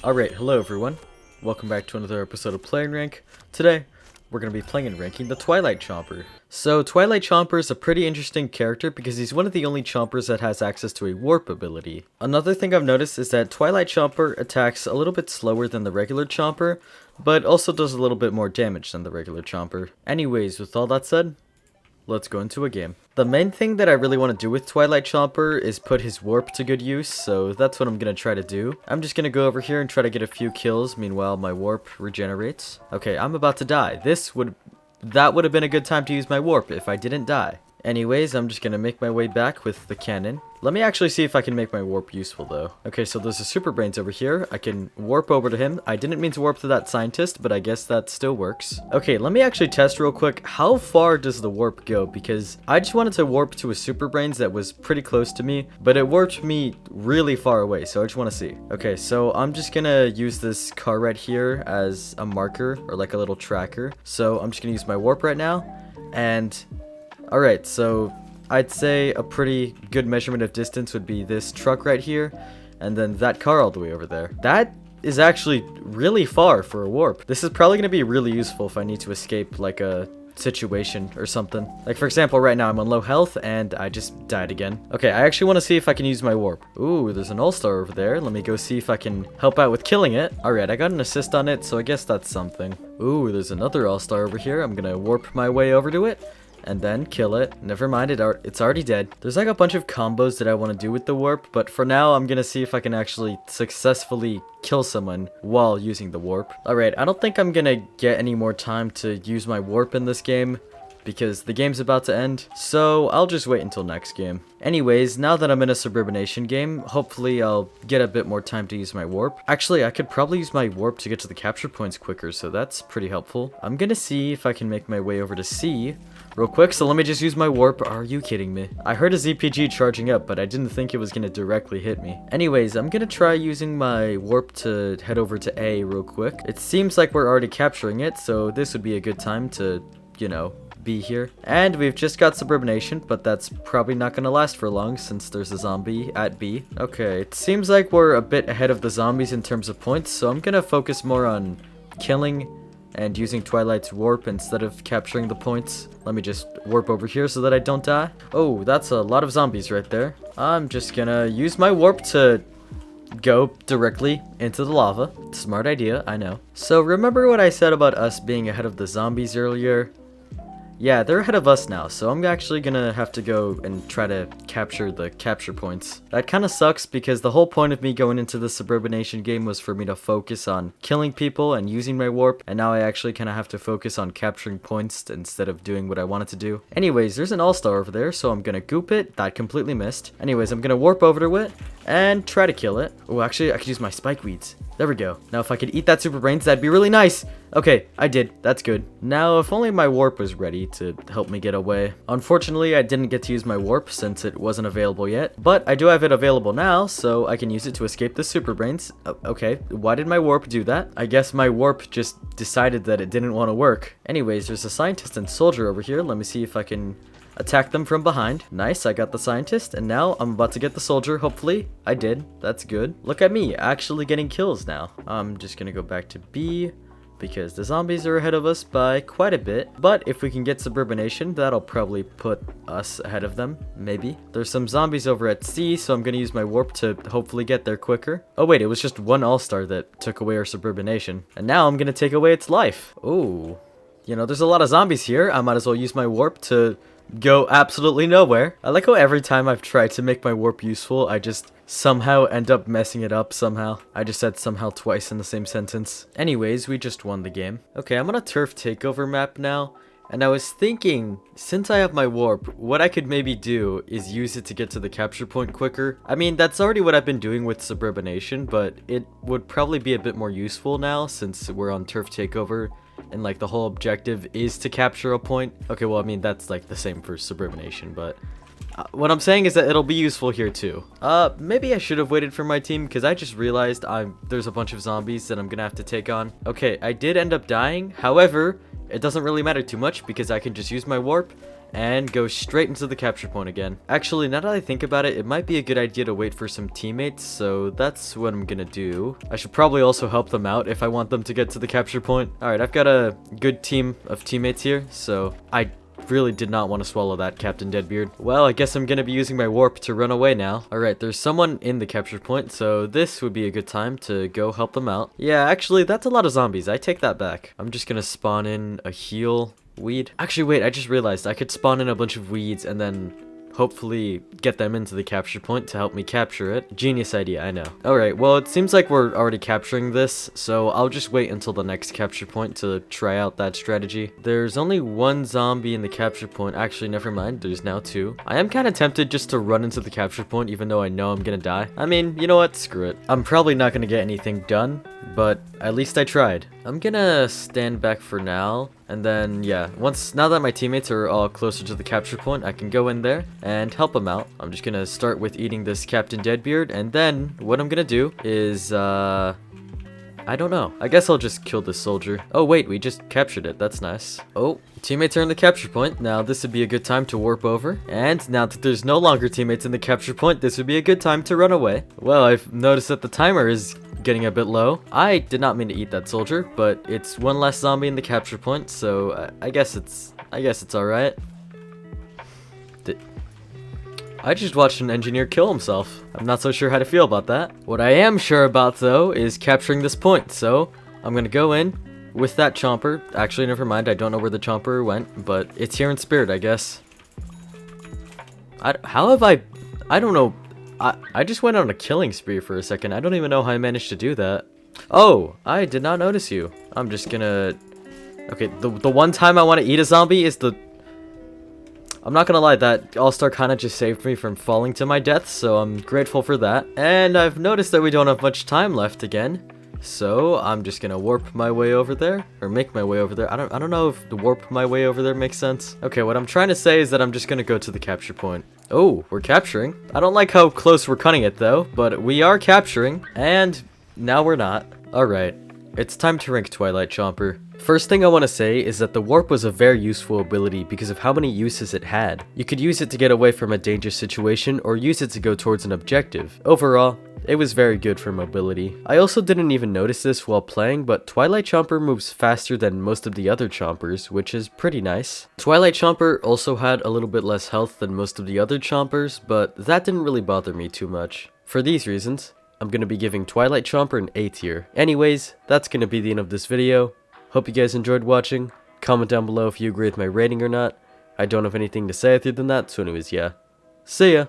Alright, hello everyone. Welcome back to another episode of Playing Rank. Today, we're going to be playing and ranking the Twilight Chomper. So, Twilight Chomper is a pretty interesting character because he's one of the only Chompers that has access to a warp ability. Another thing I've noticed is that Twilight Chomper attacks a little bit slower than the regular Chomper, but also does a little bit more damage than the regular Chomper. Anyways, with all that said, let's go into a game. The main thing that I really want to do with Twilight Chomper is put his warp to good use, so that's what I'm going to try to do. I'm just going to go over here and try to get a few kills, meanwhile my warp regenerates. Okay, I'm about to die. That would have been a good time to use my warp if I didn't die. Anyways, I'm just going to make my way back with the cannon. Let me actually see if I can make my warp useful, though. Okay, so there's a Super Brains over here. I can warp over to him. I didn't mean to warp to that scientist, but I guess that still works. Okay, let me actually test real quick. How far does the warp go? Because I just wanted to warp to a Super Brains that was pretty close to me, but it warped me really far away, so I just want to see. Okay, so I'm just going to use this car right here as a marker, or like a little tracker. So I'm just going to use my warp right now, and... Alright, so I'd say a pretty good measurement of distance would be this truck right here, and then that car all the way over there. That is actually really far for a warp. This is probably going to be really useful if I need to escape like a situation or something. Like for example, right now I'm on low health and I just died again. Okay, I actually want to see if I can use my warp. Ooh, there's an all-star over there. Let me go see if I can help out with killing it. Alright, I got an assist on it, so I guess that's something. Ooh, there's another all-star over here. I'm gonna warp my way over to it and then kill it. Never mind, it's already dead. There's like a bunch of combos that I want to do with the warp, but for now I'm gonna see if I can actually successfully kill someone while using the warp. Alright, I don't think I'm gonna get any more time to use my warp in this game because the game's about to end, so I'll just wait until next game. Anyways, now that I'm in a Suburban Nation game, hopefully I'll get a bit more time to use my warp. Actually, I could probably use my warp to get to the capture points quicker, so that's pretty helpful. I'm gonna see if I can make my way over to C real quick, so let me just use my warp. Are you kidding me? I heard a ZPG charging up, but I didn't think it was gonna directly hit me. Anyways, I'm gonna try using my warp to head over to A real quick. It seems like we're already capturing it, so this would be a good time to, you know, be here. And we've just got Suburban Nation, but that's probably not gonna last for long since there's a zombie at B. Okay, it seems like we're a bit ahead of the zombies in terms of points, so I'm gonna focus more on killing and using Twilight's warp instead of capturing the points. Let me just warp over here so that I don't die. Oh, that's a lot of zombies right there. I'm just gonna use my warp to go directly into the lava. Smart idea, I know. So remember what I said about us being ahead of the zombies earlier? Yeah, they're ahead of us now, so I'm actually gonna have to go and try to capture the capture points. That kind of sucks because the whole point of me going into the Suburban Nation game was for me to focus on killing people and using my warp, and now I actually kind of have to focus on capturing points instead of doing what I wanted to do. Anyways, there's an all-star over there, so I'm gonna goop it. That completely missed. Anyways, I'm gonna warp over to it and try to kill it. Oh, actually, I could use my spike weeds. There we go. Now, if I could eat that Super Brains, that'd be really nice. Okay, I did. That's good. Now, if only my warp was ready to help me get away. Unfortunately, I didn't get to use my warp since it wasn't available yet, but I do have it available now, so I can use it to escape the Super Brains. Okay, why did my warp do that? I guess my warp just decided that it didn't want to work. Anyways, there's a scientist and soldier over here. Let me see if I can attack them from behind. Nice, I got the scientist, and now I'm about to get the soldier, hopefully. I did. That's good. Look at me, actually getting kills now. I'm just gonna go back to B, because the zombies are ahead of us by quite a bit. But if we can get Suburban Nation, that'll probably put us ahead of them, maybe. There's some zombies over at C, so I'm gonna use my warp to hopefully get there quicker. Oh wait, it was just one all-star that took away our Suburban Nation. And now I'm gonna take away its life. Ooh. You know, there's a lot of zombies here. I might as well use my warp to go absolutely nowhere. I like how every time I've tried to make my warp useful, I just somehow end up messing it up somehow. I just said somehow twice in the same sentence. Anyways, we just won the game. Okay, I'm on a turf takeover map now, and I was thinking, since I have my warp, what I could maybe do is use it to get to the capture point quicker. I mean, that's already what I've been doing with Suburban Nation, but it would probably be a bit more useful now since we're on turf takeover. And like the whole objective is to capture a point. Okay, well, I mean, that's like the same for Suburban Nation, but what I'm saying is that it'll be useful here too. Maybe I should have waited for my team because I just realized there's a bunch of zombies that I'm gonna have to take on. Okay, I did end up dying. However, it doesn't really matter too much because I can just use my warp and go straight into the capture point again. Actually, now that I think about it, it might be a good idea to wait for some teammates, so that's what I'm gonna do. I should probably also help them out if I want them to get to the capture point. Alright, I've got a good team of teammates here, so I really did not want to swallow that, Captain Deadbeard. Well, I guess I'm gonna be using my warp to run away now. Alright, there's someone in the capture point, so this would be a good time to go help them out. Yeah, actually, that's a lot of zombies. I take that back. I'm just gonna spawn in a heal weed. Actually, wait, I just realized I could spawn in a bunch of weeds and then hopefully get them into the capture point to help me capture it. Genius idea, I know. Alright, well, it seems like we're already capturing this, so I'll just wait until the next capture point to try out that strategy. There's only one zombie in the capture point. Actually, never mind, there's now two. I am kind of tempted just to run into the capture point, even though I know I'm gonna die. I mean, you know what? Screw it. I'm probably not gonna get anything done, but at least I tried. I'm gonna stand back for now, and then, yeah, now that my teammates are all closer to the capture point, I can go in there and help them out. I'm just gonna start with eating this Captain Deadbeard, and then what I'm gonna do is, I don't know. I guess I'll just kill this soldier. Oh, wait, we just captured it. That's nice. Oh, teammates are in the capture point. Now, this would be a good time to warp over. And now that there's no longer teammates in the capture point, this would be a good time to run away. Well, I've noticed that the timer is getting a bit low. I did not mean to eat that soldier, but it's one less zombie in the capture point, so I guess it's alright. I just watched an engineer kill himself. I'm not so sure how to feel about that. What I am sure about, though, is capturing this point, so I'm gonna go in with that chomper. Actually, never mind, I don't know where the chomper went, but it's here in spirit, I guess. I don't know. I just went on a killing spree for a second. I don't even know how I managed to do that. Oh, I did not notice you. I'm just gonna... Okay, the one time I want to eat a zombie is the... I'm not gonna lie, that all-star kinda just saved me from falling to my death, so I'm grateful for that. And I've noticed that we don't have much time left again. So I'm just gonna warp my way over there, or make my way over there. I don't know if the warp my way over there makes sense. Okay, what I'm trying to say is that I'm just gonna go to the capture point. Oh, we're capturing. I don't like how close we're cutting it though, but we are capturing, and now we're not. Alright, it's time to rank Twilight Chomper. First thing I want to say is that the warp was a very useful ability because of how many uses it had. You could use it to get away from a dangerous situation or use it to go towards an objective. Overall, it was very good for mobility. I also didn't even notice this while playing, but Twilight Chomper moves faster than most of the other Chompers, which is pretty nice. Twilight Chomper also had a little bit less health than most of the other Chompers, but that didn't really bother me too much. For these reasons, I'm going to be giving Twilight Chomper an A tier. Anyways, that's going to be the end of this video. Hope you guys enjoyed watching. Comment down below if you agree with my rating or not. I don't have anything to say other than that, so anyways, yeah. See ya!